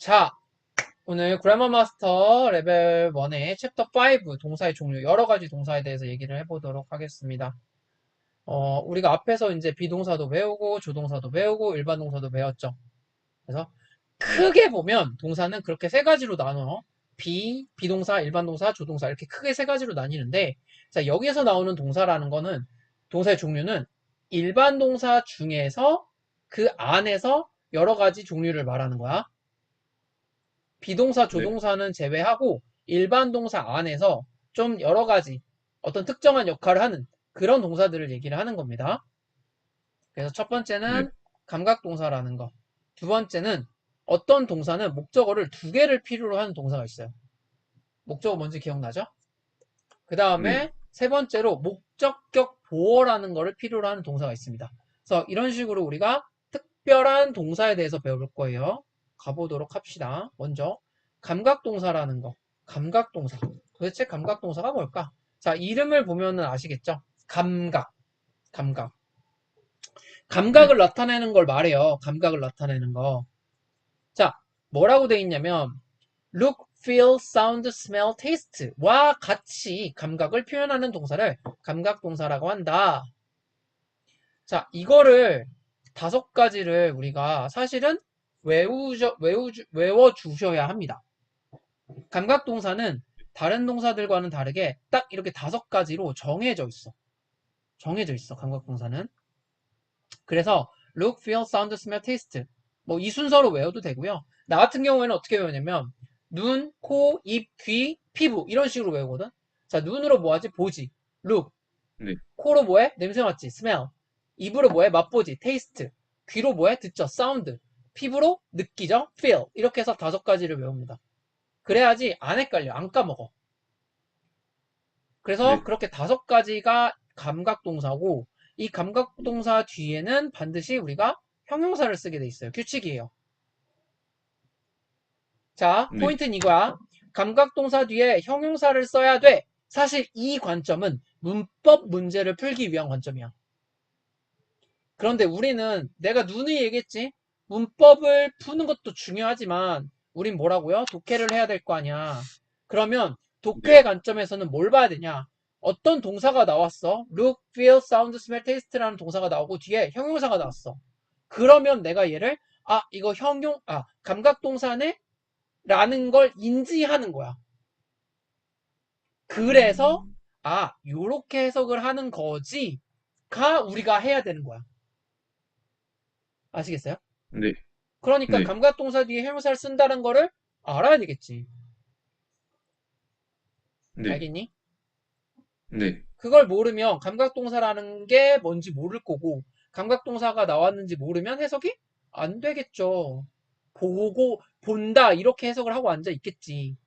자, 오늘 그래머 마스터 레벨 1의 챕터 5 동사의 종류, 여러 가지 동사에 대해서 얘기를 해보도록 하겠습니다. 우리가 앞에서 이제 비동사도 배우고, 조동사도 배우고, 일반 동사도 배웠죠. 그래서 네, 크게 보면 동사는 그렇게 세 가지로 나눠. 비동사, 일반 동사, 조동사 이렇게 크게 세 가지로 나뉘는데, 자, 여기에서 나오는 동사라는 거는, 동사의 종류는 일반 동사 중에서 그 안에서 여러 가지 종류를 말하는 거야. 비동사, 네, 조동사는 제외하고 일반 동사 안에서 좀 여러 가지 어떤 특정한 역할을 하는 그런 동사들을 얘기를 하는 겁니다. 그래서 첫 네, 번째는 감각동사라는 거. 두 번째는 어떤 동사는 목적어를 두 개를 필요로 하는 동사가 있어요. 목적어 뭔지 기억나죠? 그 네, 다음에 세 번째로 목적격 보어라는 거를 필요로 하는 동사가 있습니다. 그래서 이런 식으로 우리가 특별한 동사에 대해서 배워볼 거예요. 가보도록 합시다. 먼저 감각동사라는 거. 감각동사. 도대체 감각동사가 뭘까? 자, 이름을 보면은 아시겠죠? 감각. 감각. 네, 감각을 나타내는 걸 말해요. 감각을 나타내는 거. 자, 뭐라고 돼 있냐면 look, feel, sound, smell, taste와 같이 감각을 표현하는 동사를 감각동사라고 한다. 자, 이거를 다섯 가지를 우리가 사실은 외워주셔야 합니다. 감각동사는 다른 동사들과는 다르게 딱 이렇게 다섯 가지로 정해져 있어. 정해져 있어, 감각동사는. 그래서 look, feel, sound, smell, taste. 뭐 이 순서로 외워도 되고요. 나 같은 경우에는 어떻게 외우냐면 눈, 코, 입, 귀, 피부 이런 식으로 외우거든. 자, 눈으로 뭐하지? 보지. look. 네, 코로 뭐해? 냄새 맡지. smell. 입으로 뭐해? 맛보지. taste. 귀로 뭐해? 듣죠. sound. 피부로 느끼죠. feel. 이렇게 해서 다섯 가지를 외웁니다. 그래야지 안 헷갈려. 안 까먹어. 그래서 네. 그렇게 다섯 가지가 감각동사고 이 감각동사 뒤에는 반드시 우리가 형용사를 쓰게 돼 있어요. 규칙이에요. 자, 네. 포인트는 이거야. 감각동사 뒤에 형용사를 써야 돼. 사실 이 관점은 문법 문제를 풀기 위한 관점이야. 그런데 우리는 내가 누누이 얘기했지. 문법을 푸는 것도 중요하지만 우린 뭐라고요? 독해를 해야 될 거 아니야. 그러면 네. 독해의 관점에서는 뭘 봐야 되냐? 어떤 동사가 나왔어? look, feel, sound, smell, taste라는 동사가 나오고 뒤에 형용사가 나왔어. 그러면 내가 얘를 이거 감각동사네? 라는 걸 인지하는 거야. 그래서 음, 요렇게 해석을 하는 거지가 우리가 해야 되는 거야. 아시겠어요? 네, 그러니까 네, 감각동사 뒤에 형용사를 쓴다는 거를 알아야 되겠지. 네, 알겠니? 네, 그걸 모르면 감각동사라는 게 뭔지 모를 거고 감각동사가 나왔는지 모르면 해석이 안 되겠죠. 보고 본다 이렇게 해석을 하고 앉아 있겠지.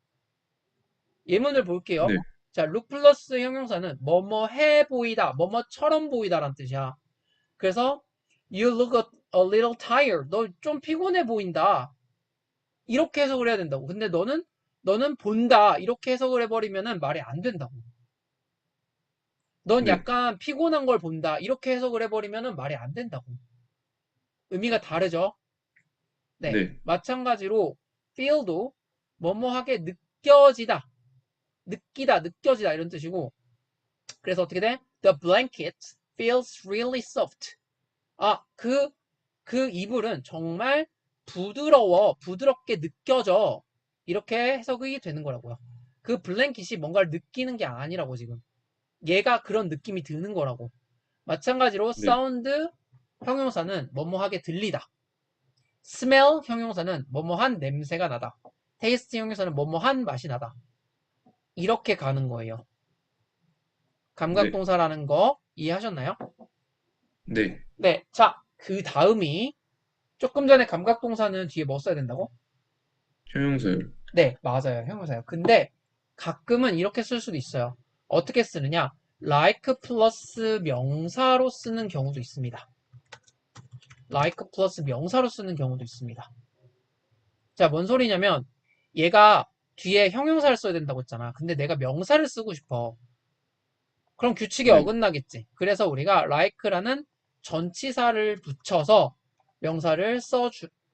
예문을 볼게요. 네, 자, look 플러스 형용사는 뭐뭐 해 보이다, 뭐뭐처럼 보이다라는 뜻이야. 그래서 you look a little tired. 너 좀 피곤해 보인다. 이렇게 해석을 해야 된다고. 근데 너는 본다. 이렇게 해석을 해버리면은 말이 안 된다고. 넌 네, 약간 피곤한 걸 본다. 이렇게 해석을 해버리면은 말이 안 된다고. 의미가 다르죠? 네. 네, 마찬가지로 feel도 뭐뭐하게 느껴지다. 느끼다, 느껴지다 이런 뜻이고. 그래서 어떻게 돼? The blanket feels really soft. 그 이불은 정말 부드럽게 느껴져. 이렇게 해석이 되는 거라고요. 그 블랭킷이 뭔가를 느끼는 게 아니라고 지금. 얘가 그런 느낌이 드는 거라고. 마찬가지로 네, 사운드 형용사는 뭐뭐하게 들리다. smell 형용사는 뭐뭐한 냄새가 나다. taste 형용사는 뭐뭐한 맛이 나다. 이렇게 가는 거예요. 네, 감각동사라는 거 이해하셨나요? 네. 네. 자, 그 다음이 조금 전에 감각동사는 뒤에 뭐 써야 된다고? 형용사요. 네, 맞아요. 형용사요. 근데 가끔은 이렇게 쓸 수도 있어요. 어떻게 쓰느냐? like 플러스 명사로 쓰는 경우도 있습니다. like 플러스 명사로 쓰는 경우도 있습니다. 자, 뭔 소리냐면 얘가 뒤에 형용사를 써야 된다고 했잖아. 근데 내가 명사를 쓰고 싶어. 그럼 규칙에 네, 어긋나겠지. 그래서 우리가 like라는 전치사를 붙여서 명사를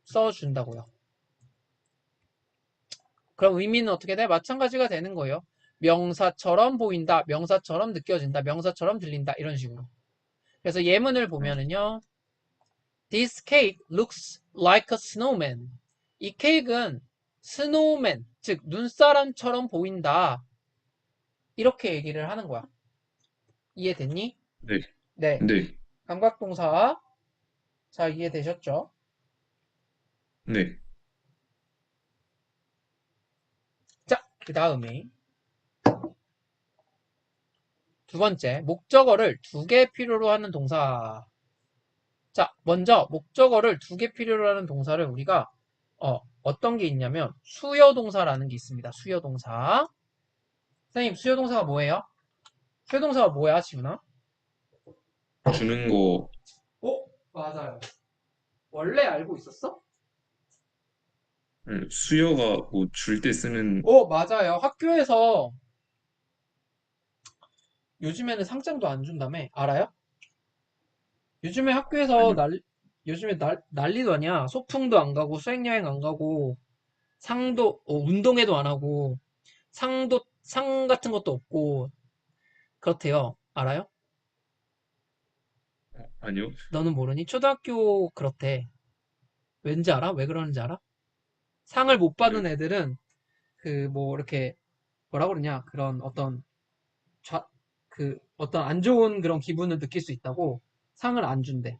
써준다고요. 그럼 의미는 어떻게 돼? 마찬가지가 되는 거예요. 명사처럼 보인다, 명사처럼 느껴진다, 명사처럼 들린다 이런 식으로. 그래서 예문을 아, 보면은요. This cake looks like a snowman. 이 케이크는 스노우맨, 즉 눈사람처럼 보인다. 이렇게 얘기를 하는 거야. 이해됐니? 네, 네. 네, 감각동사. 자, 이해되셨죠? 네, 자, 그 다음에 두 번째, 목적어를 두 개 필요로 하는 동사. 자, 먼저 목적어를 두 개 필요로 하는 동사를 우리가 어떤 게 있냐면 수요동사라는 게 있습니다. 수요동사. 선생님, 수요동사가 뭐예요? 수요동사가 뭐야, 지훈아? 주는 거, 맞아요. 원래 알고 있었어? 수여가 뭐 줄 때 쓰는, 맞아요. 학교에서 요즘에는 상장도 안 준다며. 알아요? 요즘에 학교에서 아니요, 요즘에 난리도 아니야. 소풍도 안 가고, 수행여행 안 가고, 상도, 운동회도 안 하고, 상 같은 것도 없고, 그렇대요. 알아요? 아니요, 너는 모르니? 초등학교 그렇대. 왠지 알아? 왜 그러는지 알아? 상을 못 네, 받은 애들은, 뭐, 이렇게, 뭐라 그러냐. 그런 좌, 어떤 안 좋은 그런 기분을 느낄 수 있다고 상을 안 준대.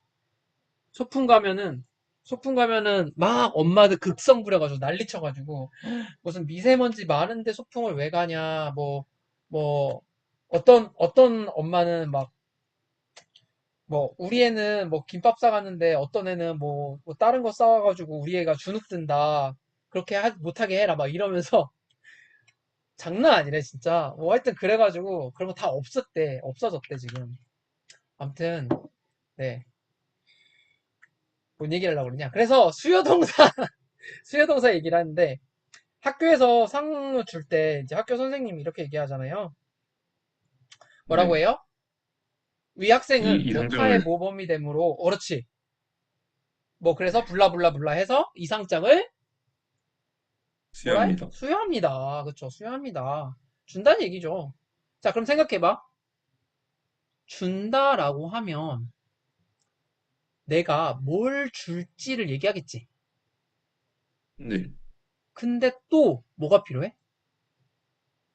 소풍 가면은, 소풍 가면은 막 엄마들 극성 부려가지고 난리 쳐가지고 무슨 미세먼지 많은데 소풍을 왜 가냐. 뭐, 어떤 엄마는 막 우리 애는 뭐 김밥 싸갔는데 어떤 애는 뭐 다른 거 싸와가지고 우리 애가 주눅 든다. 그렇게 못하게 해라. 막 이러면서 장난 아니래, 진짜. 뭐 하여튼 그래가지고 그런 거 다 없었대. 없어졌대, 지금. 아무튼, 네. 뭔 얘기를 하려고 그러냐. 그래서 수요동사, 수요동사 얘기를 하는데 학교에서 상을 줄 때 이제 학교 선생님이 이렇게 얘기하잖아요. 뭐라고 네. 해요? 위 학생은 이 모타의 상장을 모범이 되므로, 그렇지. 뭐 그래서 블라블라블라 해서 이 상장을 뭐라 해? 수여합니다. 수여합니다. 그쵸? 수여합니다. 준다는 얘기죠. 자, 그럼 생각해봐. 준다라고 하면 내가 뭘 줄지를 얘기하겠지. 네, 근데 또 뭐가 필요해?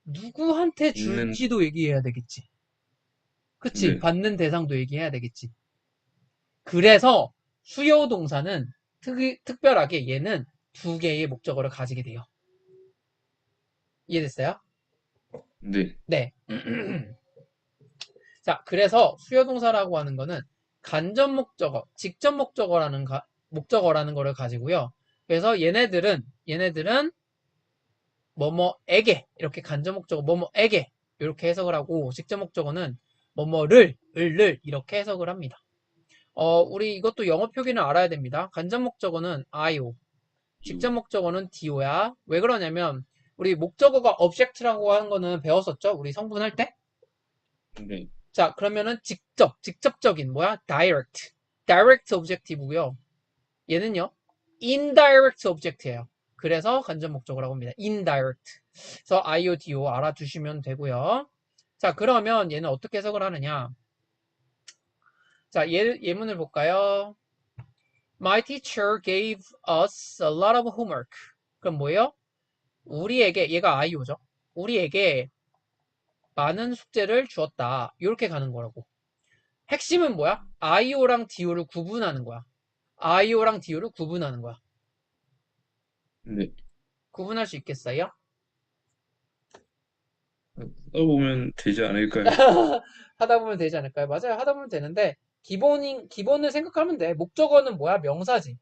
누구한테 있는, 줄지도 얘기해야 되겠지. 그치? 네, 받는 대상도 얘기해야 되겠지. 그래서 수요 동사는 특별하게 얘는 두 개의 목적어를 가지게 돼요. 이해됐어요? 네, 네. 자, 그래서 수요 동사라고 하는 거는 간접 목적어, 직접 목적어라는 거를 가지고요. 그래서 얘네들은 뭐뭐에게 이렇게 간접 목적어 뭐뭐에게 이렇게 해석을 하고 직접 목적어는 뭐뭐를 이렇게 해석을 합니다. 우리 이것도 영어 표기는 알아야 됩니다. 간접 목적어는 IO, 이유. 직접 목적어는 DO야. 왜 그러냐면 우리 목적어가 object라고 하는 거는 배웠었죠? 우리 성분할 때? 네, 자, 그러면은 직접적인 뭐야? direct objective고요. 얘는요, indirect object예요. 그래서 간접 목적어라고 합니다. indirect. 그래서 IODO 알아두시면 되고요. 자, 그러면 얘는 어떻게 해석을 하느냐? 자, 예문을 볼까요? My teacher gave us a lot of homework. 그럼 뭐예요? 우리에게, 얘가 IO죠. 우리에게 많은 숙제를 주었다. 이렇게 가는 거라고. 핵심은 뭐야? IO랑 DO를 구분하는 거야. IO랑 DO를 구분하는 거야. 네. 구분할 수 있겠어요? 써보면 되지 않을까요? 하다 보면 되지 않을까요? 맞아요. 하다 보면 되는데, 기본을 생각하면 돼. 목적어는 뭐야? 명사지. 네,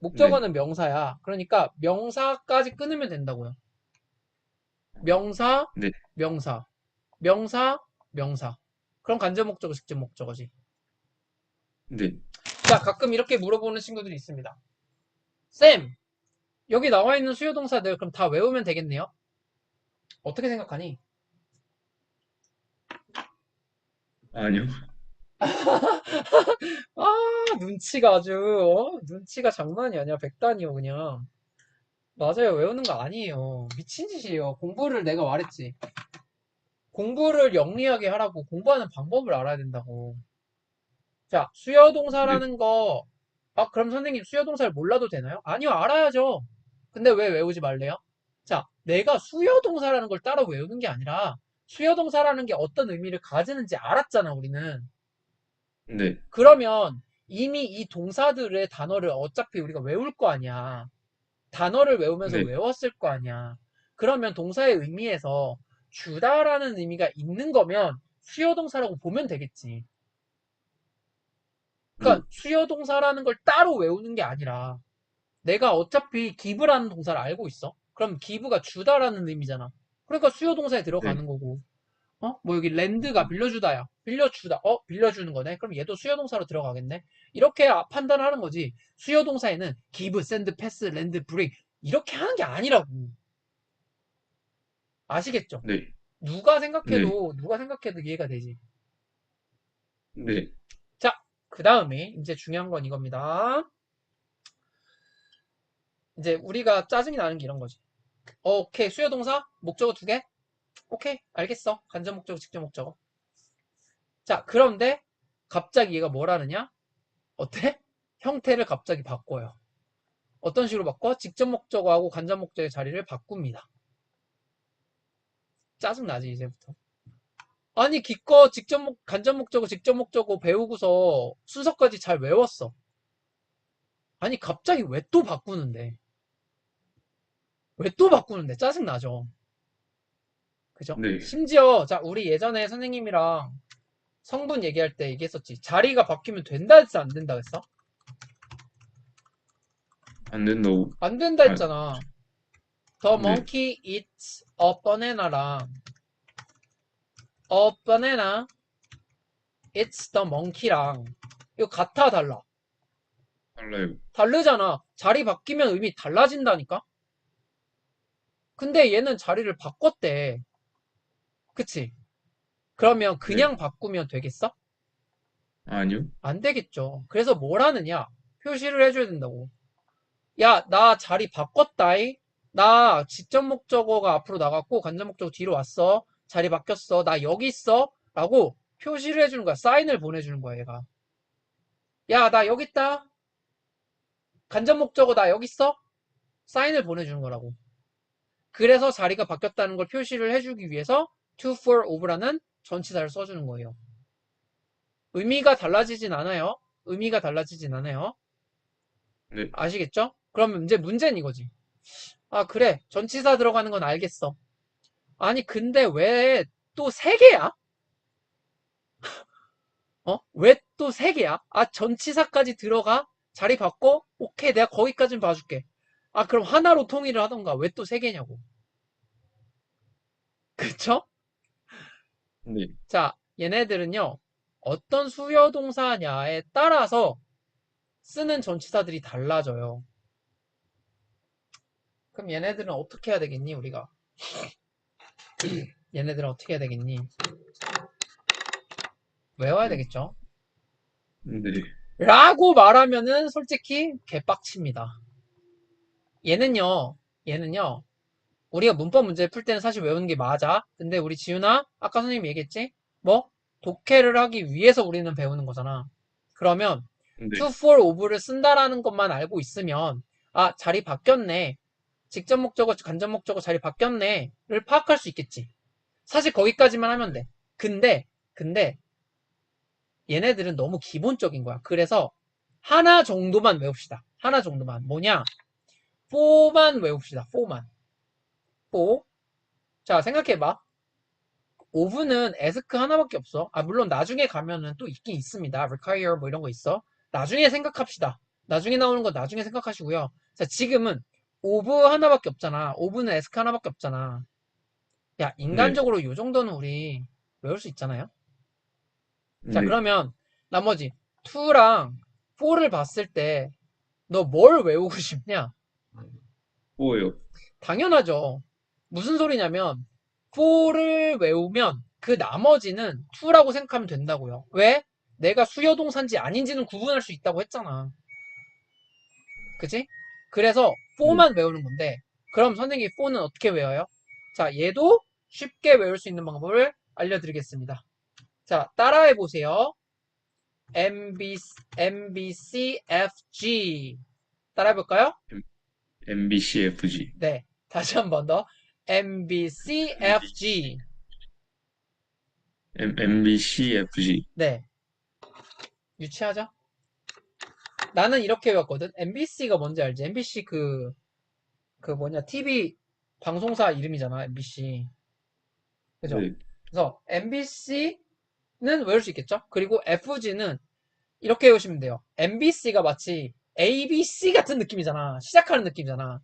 목적어는 명사야. 그러니까 명사까지 끊으면 된다고요. 명사, 네, 명사, 명사, 명사. 그럼 간접 목적어, 직접 목적어지. 네. 자, 가끔 이렇게 물어보는 친구들이 있습니다. 쌤, 여기 나와 있는 수요 동사들 그럼 다 외우면 되겠네요? 어떻게 생각하니? 아니요. 눈치가 아주, 눈치가 장난이 아니야. 백단이요, 그냥. 맞아요. 외우는 거 아니에요. 미친 짓이에요. 공부를 내가 말했지. 공부를 영리하게 하라고 공부하는 방법을 알아야 된다고. 자, 네, 수요동사라는 거, 아, 그럼 선생님 수요동사를 몰라도 되나요? 아니요, 알아야죠. 근데 왜 외우지 말래요? 자, 내가 수요동사라는 걸 따로 외우는 게 아니라 수요동사라는 게 어떤 의미를 가지는지 알았잖아, 우리는. 네, 그러면 이미 이 동사들의 단어를 어차피 우리가 외울 거 아니야. 단어를 외우면서 네, 외웠을 거 아니야. 그러면 동사의 의미에서 주다라는 의미가 있는 거면 수요동사라고 보면 되겠지. 네, 그러니까 수요동사라는 걸 따로 외우는 게 아니라 내가 어차피 기브라는 동사를 알고 있어. 그럼 기브가 주다라는 의미잖아. 그러니까 수요동사에 네, 들어가는 거고. 뭐 여기 랜드가 빌려주다야. 빌려주다. 빌려주는 거네. 그럼 얘도 수요동사로 들어가겠네. 이렇게 판단을 하는 거지. 수요동사에는 give, send, pass, lend, bring 이렇게 하는 게 아니라고. 아시겠죠? 네, 네, 누가 생각해도 이해가 되지. 네, 자, 그 다음에 이제 중요한 건 이겁니다. 이제 우리가 짜증이 나는 게 이런 거지. 오케이, 수요동사 목적어 두 개? 오케이, 알겠어. 간접 목적어, 직접 목적어. 자, 그런데 갑자기 얘가 뭘 하느냐? 어때? 형태를 갑자기 바꿔요. 어떤 식으로 바꿔? 직접 목적어하고 간접 목적의 자리를 바꿉니다. 짜증나지, 이제부터. 아니, 기껏 간접 목적어, 직접 목적어 배우고서 순서까지 잘 외웠어. 아니, 갑자기 왜 또 바꾸는데? 왜 또 바꾸는데? 짜증나죠? 그죠? 네. 심지어, 자, 우리 예전에 선생님이랑 성분 얘기할 때 얘기했었지. 자리가 바뀌면 된다 했어, 안 된다 했어? 안 된다고. 안 된다 아, 했잖아. The 네, monkey eats a banana랑 a banana eats the monkey랑 이거 같아 달라? 달라요. 다르잖아. 자리 바뀌면 의미 달라진다니까? 근데 얘는 자리를 바꿨대. 그치? 그러면 네, 그냥 바꾸면 되겠어? 아니요. 안 되겠죠. 그래서 뭘 하느냐? 표시를 해줘야 된다고. 야, 나 자리 바꿨다이. 나 직접 목적어가 앞으로 나갔고 간접 목적어 뒤로 왔어. 자리 바뀌었어. 나 여기 있어. 라고 표시를 해주는 거야. 사인을 보내주는 거야, 얘가. 야, 나 여기 있다. 간접 목적어 나 여기 있어. 사인을 보내주는 거라고. 그래서 자리가 바뀌었다는 걸 표시를 해주기 위해서 to, for, of라는 전치사를 써주는 거예요. 의미가 달라지진 않아요. 의미가 달라지진 않아요. 네, 아시겠죠? 그러면 이제 문제는 이거지. 아, 그래. 전치사 들어가는 건 알겠어. 아니, 근데 왜 또 세 개야? 왜 또 세 개야? 아, 전치사까지 들어가? 자리 바꿔? 오케이, 내가 거기까진 봐줄게. 아, 그럼 하나로 통일을 하던가. 왜 또 세 개냐고. 그쵸? 네. 자, 얘네들은요, 어떤 수요 동사냐에 따라서 쓰는 전치사들이 달라져요. 그럼 얘네들은 어떻게 해야 되겠니, 우리가? 얘네들은 어떻게 해야 되겠니? 외워야 네, 되겠죠? 네, 라고 말하면은 솔직히 개빡칩니다. 얘는요, 얘는요, 우리가 문법 문제 풀 때는 사실 외우는 게 맞아. 근데 우리 지훈아, 아까 선생님이 얘기했지? 뭐? 독해를 하기 위해서 우리는 배우는 거잖아. 그러면 네, to, for, of를 쓴다라는 것만 알고 있으면 아, 자리 바뀌었네. 직접 목적어, 간접 목적어 자리 바뀌었네를 파악할 수 있겠지. 사실 거기까지만 하면 돼. 근데 얘네들은 너무 기본적인 거야. 그래서 하나 정도만 외웁시다. 하나 정도만. 뭐냐? for만 외웁시다. for만. for. 자, 생각해봐. 오브는 에스크 하나밖에 없어. 아, 물론 나중에 가면은 또 있긴 있습니다. require 뭐 이런 거 있어. 나중에 생각합시다. 나중에 나오는 거 나중에 생각하시고요. 자, 지금은 오브 하나밖에 없잖아. 오브는 에스크 하나밖에 없잖아. 야, 네, 인간적으로 요 정도는 우리 외울 수 있잖아요. 자, 네. 그러면 나머지 2랑 4를 봤을 때 너 뭘 외우고 싶냐? 뭐예요? 당연하죠. 무슨 소리냐면 4를 외우면 그 나머지는 2라고 생각하면 된다고요. 왜? 내가 수요동사인지 아닌지는 구분할 수 있다고 했잖아. 그치? 그래서 for만 외우는 건데, 그럼 선생님이 for는 어떻게 외워요? 자, 얘도 쉽게 외울 수 있는 방법을 알려드리겠습니다. 자, 따라해 보세요. MBCFG. 따라해 볼까요? MBCFG. 네. 다시 한 번 더. MBC. MBCFG. MBCFG. 네. 유치하죠? 나는 이렇게 외웠거든. MBC가 뭔지 알지? MBC 그 뭐냐, TV 방송사 이름이잖아, MBC. 그죠? 네. 그래서 MBC는 외울 수 있겠죠? 그리고 FG는 이렇게 외우시면 돼요. MBC가 마치 ABC 같은 느낌이잖아. 시작하는 느낌이잖아.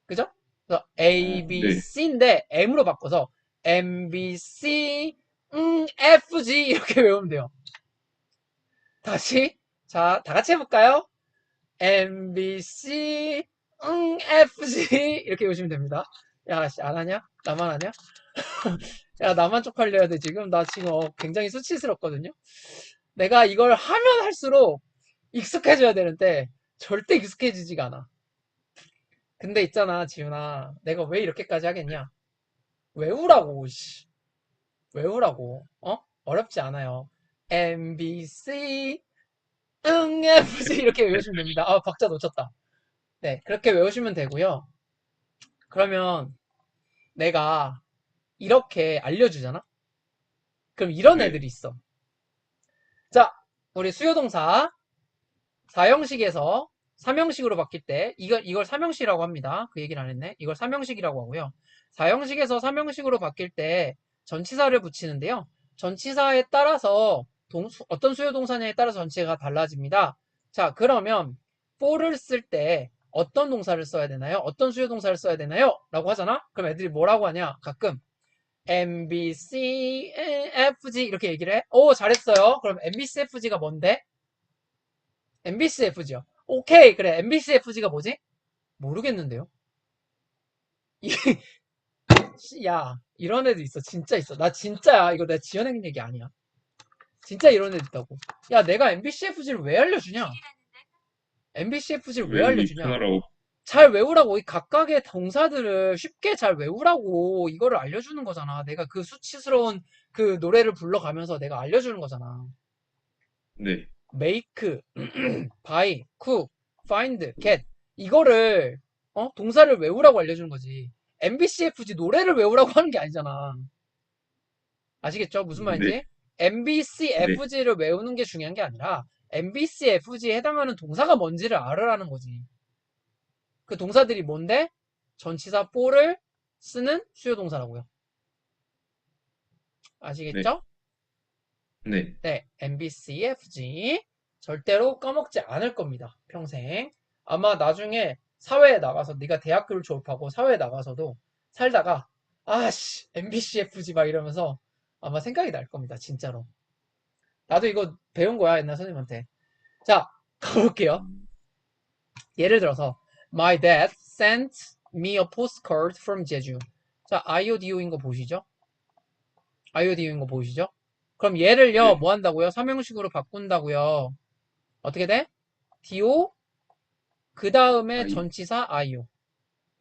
그죠? 그래서 네. ABC인데 M으로 바꿔서 MBC, FG 이렇게 외우면 돼요. 다시. 자, 다 같이 해볼까요? MBC, FG 이렇게 외우시면 됩니다. 야, 씨, 안 하냐? 나만 하냐? 야, 나만 쪽팔려야 돼, 지금. 나 지금 굉장히 수치스럽거든요. 내가 이걸 하면 할수록 익숙해져야 되는데, 절대 익숙해지지가 않아. 근데 있잖아, 지훈아. 내가 왜 이렇게까지 하겠냐? 외우라고, 씨. 외우라고. 어? 어렵지 않아요. MBC, FG 이렇게 외우시면 됩니다. 아, 박자 놓쳤다. 네, 그렇게 외우시면 되고요. 그러면 내가 이렇게 알려주잖아? 그럼 이런 네. 애들이 있어. 자, 우리 수요동사 4형식에서 3형식으로 바뀔 때 이걸 3형식이라고 합니다. 그 얘기를 안 했네. 이걸 3형식이라고 하고요. 4형식에서 3형식으로 바뀔 때 전치사를 붙이는데요. 전치사에 따라서 어떤 수요동사냐에 따라서 전치사가 달라집니다. 자, 그러면 for를 쓸 때 어떤 동사를 써야 되나요? 어떤 수요동사를 써야 되나요? 라고 하잖아? 그럼 애들이 뭐라고 하냐? 가끔 MBC, FG 이렇게 얘기를 해. 오, 잘했어요. 그럼 MBC, FG가 뭔데? MBC, FG요. 오케이, 그래. MBC, FG가 뭐지? 모르겠는데요. 야, 이런 애도 있어. 진짜 있어. 나 진짜야. 이거 내가 지어낸 얘기 아니야. 진짜 이런 애도 있다고. 야, 내가 MBC, FG를 왜 알려주냐? MBC, FG를 왜 외우기 알려주냐? 편하라고. 잘 외우라고. 이 각각의 동사들을 쉽게 잘 외우라고 이거를 알려주는 거잖아. 내가 그 수치스러운 그 노래를 불러가면서 내가 알려주는 거잖아. 네. make, buy, cook, find, get 이거를 동사를 외우라고 알려주는 거지. MBCFG 노래를 외우라고 하는 게 아니잖아. 아시겠죠? 무슨 네. 말인지? 네. MBCFG를 외우는 게 중요한 게 아니라 MBCFG에 해당하는 동사가 뭔지를 알으라는 거지. 그 동사들이 뭔데? 전치사 for를 쓰는 수요 동사라고요. 네. 아시겠죠? 네. 네, MBCFG 절대로 까먹지 않을 겁니다. 평생. 아마 나중에 사회에 나가서 네가 대학교를 졸업하고 사회에 나가서도 살다가 아씨 MBCFG 막 이러면서 아마 생각이 날 겁니다. 진짜로. 나도 이거 배운 거야 옛날 선생님한테. 자, 가볼게요. 예를 들어서 My dad sent me a postcard from Jeju. 자, IODO인 거 보시죠? IODO인 거 보이시죠? 그럼 얘를요, 네. 뭐 한다고요? 삼형식으로 바꾼다고요. 어떻게 돼? DO, 그 다음에 아이. 전치사 IO.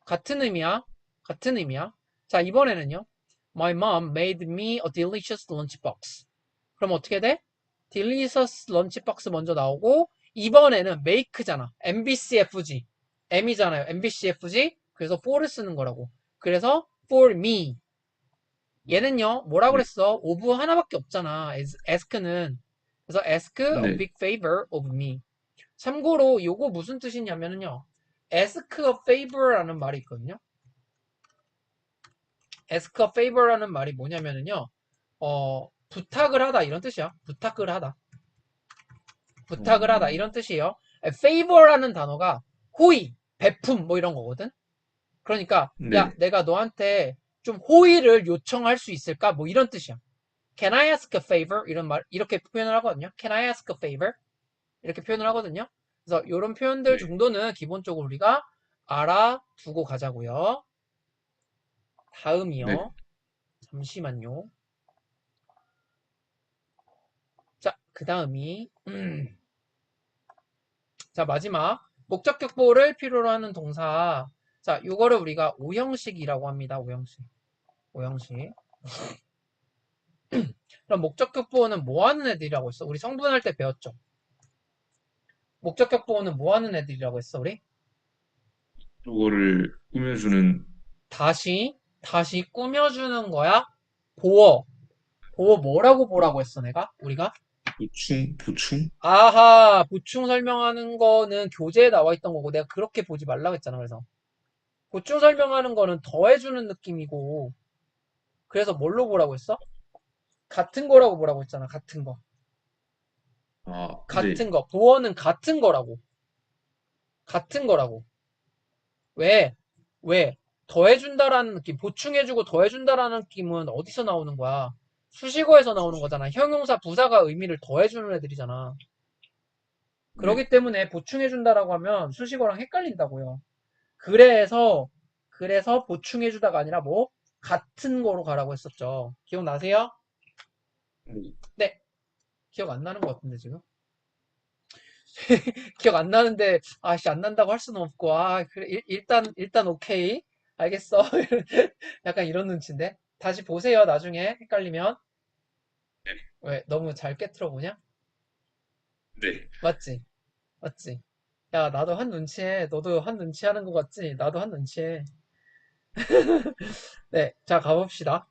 같은 의미야. 같은 의미야. 자, 이번에는요. My mom made me a delicious lunchbox. 그럼 어떻게 돼? delicious lunchbox 먼저 나오고, 이번에는 make잖아. MBCFG. M이잖아요. MBCFG. 그래서 for를 쓰는 거라고. 그래서 for me. 얘는요, 뭐라 네. 그랬어? of 하나밖에 없잖아. ask는. 그래서 ask a 네. big favor of me. 참고로 요거 무슨 뜻이냐면요. ask a favor라는 말이 있거든요. ask a favor라는 말이 뭐냐면요. 부탁을 하다 이런 뜻이야. 부탁을 하다. 부탁을 하다 음, 이런 뜻이에요. favor라는 단어가 호의, 베품 뭐 이런 거거든. 그러니까 야, 네. 내가 너한테 좀 호의를 요청할 수 있을까? 뭐 이런 뜻이야. Can I ask a favor? 이런 말 이렇게 표현을 하거든요. Can I ask a favor? 이렇게 표현을 하거든요. 그래서 이런 표현들 네. 정도는 기본적으로 우리가 알아두고 가자고요. 네. 다음이요. 잠시만요. 자, 그 다음이 자, 마지막 목적격 보호를 필요로 하는 동사. 자, 이거를 우리가 오형식이라고 합니다. 오형식. 오형식. 그럼 목적격 보호는 뭐 하는 애들이라고 했어? 우리 성분할 때 배웠죠? 목적격 보호는 뭐 하는 애들이라고 했어, 우리? 저거를 꾸며주는, 다시 꾸며주는 거야? 보어. 보어 뭐라고 보라고 했어, 내가? 우리가? 보충? 아하, 보충 설명하는 거는 교재에 나와 있던 거고, 내가 그렇게 보지 말라고 했잖아, 그래서. 보충 설명하는 거는 더해주는 느낌이고, 그래서 뭘로 보라고 했어? 같은 거라고 보라고 했잖아, 같은 거. 아, 네. 같은 거. 보어는 같은 거라고. 같은 거라고. 왜? 왜? 더해준다라는 느낌, 보충해주고 더해준다라는 느낌은 어디서 나오는 거야? 수식어에서 나오는 거잖아. 형용사, 부사가 의미를 더해주는 애들이잖아. 네. 그렇기 때문에 보충해준다라고 하면 수식어랑 헷갈린다고요. 그래서, 그래서 보충해주다가 아니라 뭐? 같은 거로 가라고 했었죠. 기억나세요? 네. 네. 기억 안 나는 것 같은데, 지금? 기억 안 나는데, 아씨, 안 난다고 할 수는 없고, 그래, 일단 오케이. 알겠어. 약간 이런 눈치인데. 다시 보세요, 나중에. 헷갈리면. 왜, 너무 잘 깨트려 보냐? 네. 맞지? 맞지? 야, 나도 한 눈치해. 너도 한 눈치 하는 것 같지? 나도 한 눈치해. 네, 자, 가봅시다.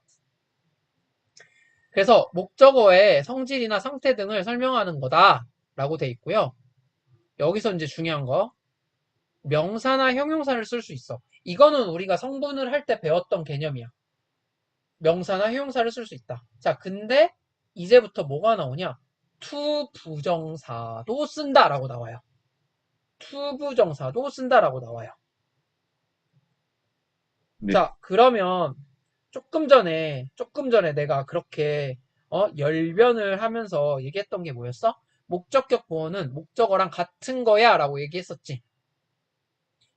그래서 목적어의 성질이나 상태 등을 설명하는 거다. 라고 돼 있고요. 여기서 이제 중요한 거. 명사나 형용사를 쓸 수 있어. 이거는 우리가 성분을 할 때 배웠던 개념이야. 명사나 형용사를 쓸 수 있다. 자, 근데 이제부터 뭐가 나오냐? 투부정사도 쓴다라고 나와요. 투부정사도 쓴다라고 나와요. 네. 자, 그러면 조금 전에 내가 그렇게 열변을 하면서 얘기했던 게 뭐였어? 목적격 보어는 목적어랑 같은 거야 라고 얘기했었지.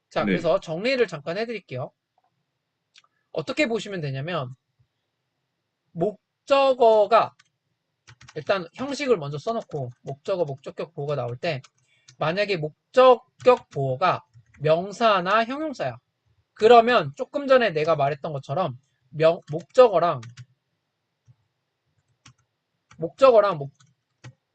자, 네. 그래서 정리를 잠깐 해드릴게요. 어떻게 보시면 되냐면 목적어가 일단 형식을 먼저 써놓고 목적어, 목적격 보어가 나올 때 만약에 목적격 보어가 명사나 형용사야. 그러면 조금 전에 내가 말했던 것처럼 목적어랑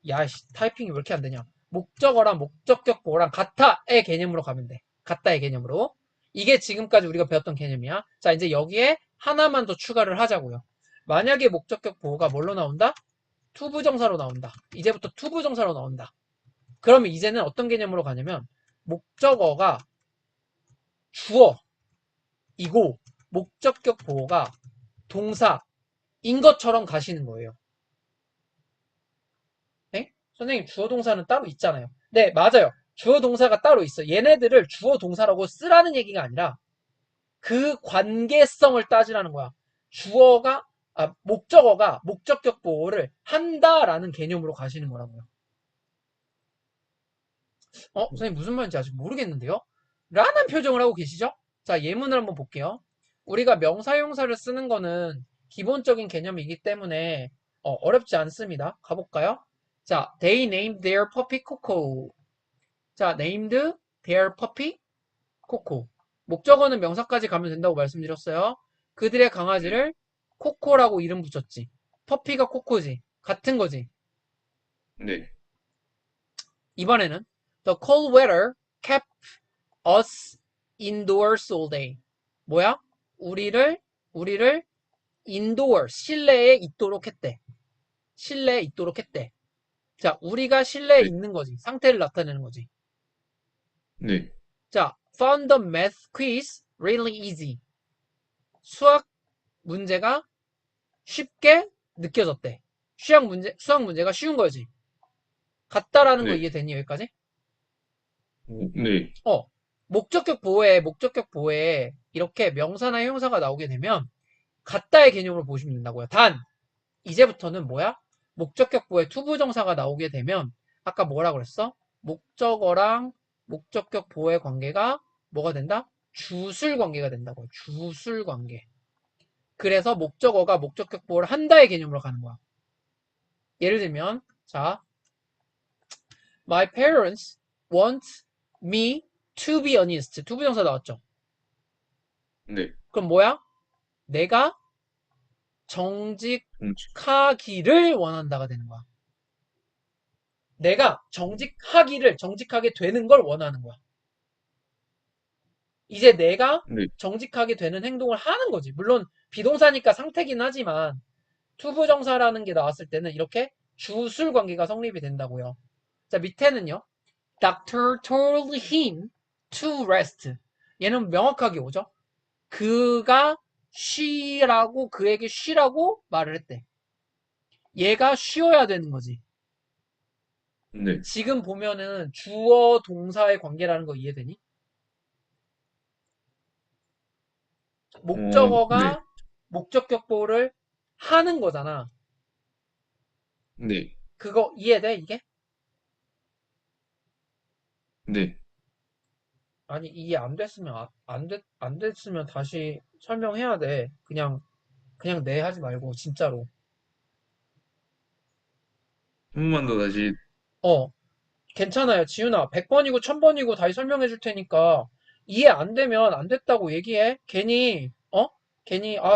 야씨 타이핑이 왜 이렇게 안 되냐? 목적어랑 목적격 보어랑 같아의 개념으로 가면 돼. 같다의 개념으로. 이게 지금까지 우리가 배웠던 개념이야. 자, 이제 여기에 하나만 더 추가를 하자고요. 만약에 목적격 보어가 뭘로 나온다? 투부정사로 나온다. 이제부터 투부정사로 나온다. 그러면 이제는 어떤 개념으로 가냐면 목적어가 주어이고 목적격 보어가 동사인 것처럼 가시는 거예요. 네? 선생님 주어 동사는 따로 있잖아요. 네, 맞아요. 주어 동사가 따로 있어. 얘네들을 주어 동사라고 쓰라는 얘기가 아니라 그 관계성을 따지라는 거야. 목적어가 목적격 보호를 한다라는 개념으로 가시는 거라고요. 선생님 무슨 말인지 아직 모르겠는데요? 라는 표정을 하고 계시죠? 자, 예문을 한번 볼게요. 우리가 명사형사를 쓰는 거는 기본적인 개념이기 때문에 어렵지 않습니다. 가볼까요? 자, they named their puppy Coco. 자, named their puppy Coco. 목적어는 명사까지 가면 된다고 말씀드렸어요. 그들의 강아지를 코코라고 이름 붙였지. 퍼피가 코코지. 같은 거지. 네. 이번에는 the cold weather kept us indoors all day. 뭐야? 우리를 indoors, 실내에 있도록 했대. 실내에 있도록 했대. 자, 우리가 실내에 네. 있는 거지. 상태를 나타내는 거지. 네. 자, found the math quiz really easy. 수학 문제가 쉽게 느껴졌대. 수학 문제가 쉬운 거지. 같다라는 거 네. 이해되니, 여기까지? 네. 목적격 보호에 이렇게 명사나 형용사가 나오게 되면 같다의 개념으로 보시면 된다고요. 단, 이제부터는 뭐야? 목적격 보호에 투부정사가 나오게 되면 아까 뭐라 그랬어? 목적어랑 목적격 보호의 관계가 뭐가 된다? 주술 관계가 된다고요. 주술 관계. 그래서 목적어가 목적격 보호를 한다의 개념으로 가는 거야. 예를 들면 자, My parents want me to be honest. 투부정사 나왔죠? 네. 그럼 뭐야? 내가 정직하기를 원한다가 되는 거야. 내가 정직하게 되는 걸 원하는 거야. 이제 내가 네. 정직하게 되는 행동을 하는 거지. 물론 비동사니까 상태긴 하지만 투부정사라는 게 나왔을 때는 이렇게 주술 관계가 성립이 된다고요. 자, 밑에는요. Doctor told him to rest. 얘는 명확하게 오죠. 그가 그에게 쉬라고 말을 했대. 얘가 쉬어야 되는 거지. 네. 지금 보면은 주어 동사의 관계라는 거 이해되니? 네. 목적어가 목적격보를 하는 거잖아. 네. 그거 이해돼, 이게? 네. 아니, 이해 안 됐으면, 안 됐으면 다시 설명해야 돼. 그냥 네 하지 말고, 진짜로. 한 번만 더 다시. 어, 괜찮아요. 지훈아, 100번이고 1000번이고 다시 설명해 줄 테니까, 이해 안 되면 안 됐다고 얘기해. 괜히,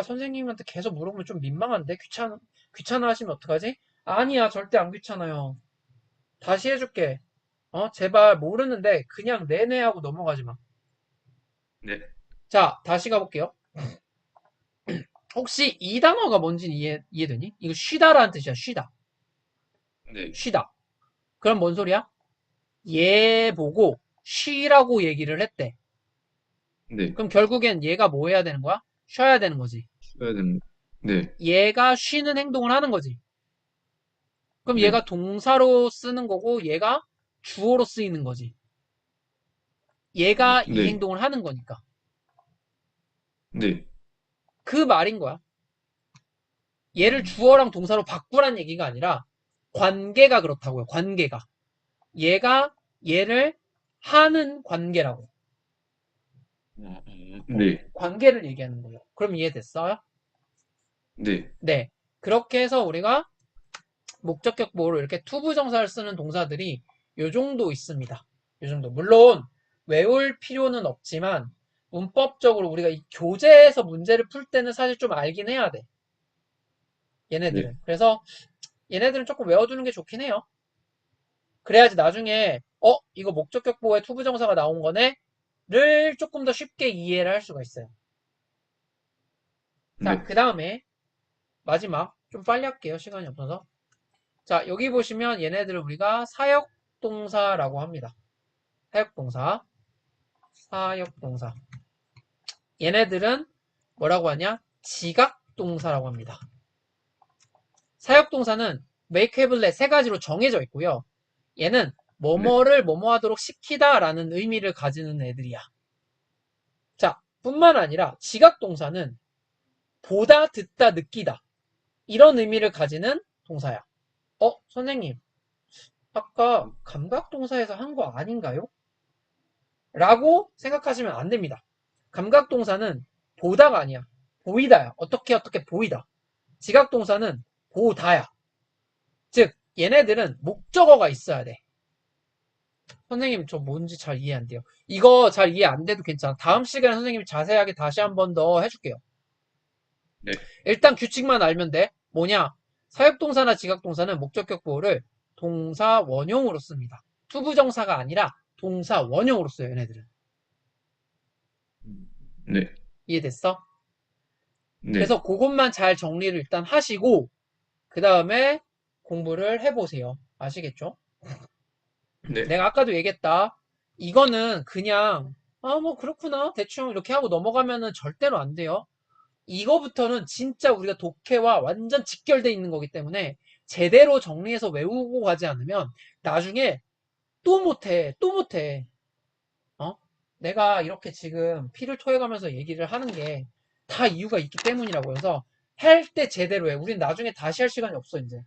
선생님한테 계속 물어보면 좀 민망한데? 귀찮아 하시면 어떡하지? 아니야, 절대 안 귀찮아요. 다시 해줄게. 제발 모르는데, 그냥 네네 하고 넘어가지 마. 네. 자, 다시 가볼게요. 혹시 이 단어가 뭔지 이해되니? 이거 쉬다라는 뜻이야, 쉬다. 네. 쉬다. 그럼 뭔 소리야? 얘 보고 쉬라고 얘기를 했대. 네. 그럼 결국엔 얘가 뭐 해야 되는 거야? 쉬어야 되는 거지. 써야 되는. 네. 얘가 쉬는 행동을 하는 거지. 그럼 네. 얘가 동사로 쓰는 거고 얘가 주어로 쓰이는 거지. 얘가 이 네. 행동을 하는 거니까. 네. 그 말인 거야. 얘를 주어랑 동사로 바꾸란 얘기가 아니라 관계가 그렇다고요. 관계가. 얘가 얘를 하는 관계라고. 네. 관계를 얘기하는 거예요. 그럼 이해됐어요? 네. 네. 그렇게 해서 우리가 목적격보로 이렇게 투부정사를 쓰는 동사들이 요 정도 있습니다. 요 정도. 물론 외울 필요는 없지만 문법적으로 우리가 이 교재에서 문제를 풀 때는 사실 좀 알긴 해야 돼. 네. 얘네들은. 그래서 얘네들은 조금 외워두는 게 좋긴 해요. 그래야지 나중에 이거 목적격보에 투부정사가 나온 거네? 를 조금 더 쉽게 이해를 할 수가 있어요. 자, 네. 그 다음에 마지막 좀 빨리 할게요. 시간이 없어서. 자, 여기 보시면 얘네들을 우리가 사역동사라고 합니다. 사역동사. 사역동사. 얘네들은 뭐라고 하냐? 지각동사라고 합니다. 사역동사는 make, have, let 세 가지로 정해져 있고요. 얘는 네. 뭐뭐를 뭐뭐 하도록 시키다 라는 의미를 가지는 애들이야. 자, 뿐만 아니라 지각동사는 보다, 듣다, 느끼다 이런 의미를 가지는 동사야. 선생님, 아까 감각동사에서 한 거 아닌가요? 라고 생각하시면 안 됩니다. 감각동사는 보다가 아니야. 보이다야. 어떻게 보이다. 지각동사는 보다야. 즉, 얘네들은 목적어가 있어야 돼. 선생님, 저 뭔지 잘 이해 안 돼요. 이거 잘 이해 안 돼도 괜찮아. 다음 시간에 선생님이 자세하게 다시 한 번 더 해줄게요. 네. 일단 규칙만 알면 돼. 뭐냐? 사역동사나 지각동사는 목적격 보호를 동사 원형으로 씁니다. 투부정사가 아니라 동사 원형으로 써요, 얘네들은. 네. 이해됐어? 네. 그래서 그것만 잘 정리를 일단 하시고, 그 다음에 공부를 해보세요. 아시겠죠? 네. 내가 아까도 얘기했다. 이거는 그냥, 뭐, 그렇구나. 대충 이렇게 하고 넘어가면은 절대로 안 돼요. 이거부터는 진짜 우리가 독해와 완전 직결돼 있는 거기 때문에 제대로 정리해서 외우고 가지 않으면 나중에 또 못해, 또 못해. 내가 이렇게 지금 피를 토해가면서 얘기를 하는 게 다 이유가 있기 때문이라고 해서 할 때 제대로 해. 우린 나중에 다시 할 시간이 없어, 이제.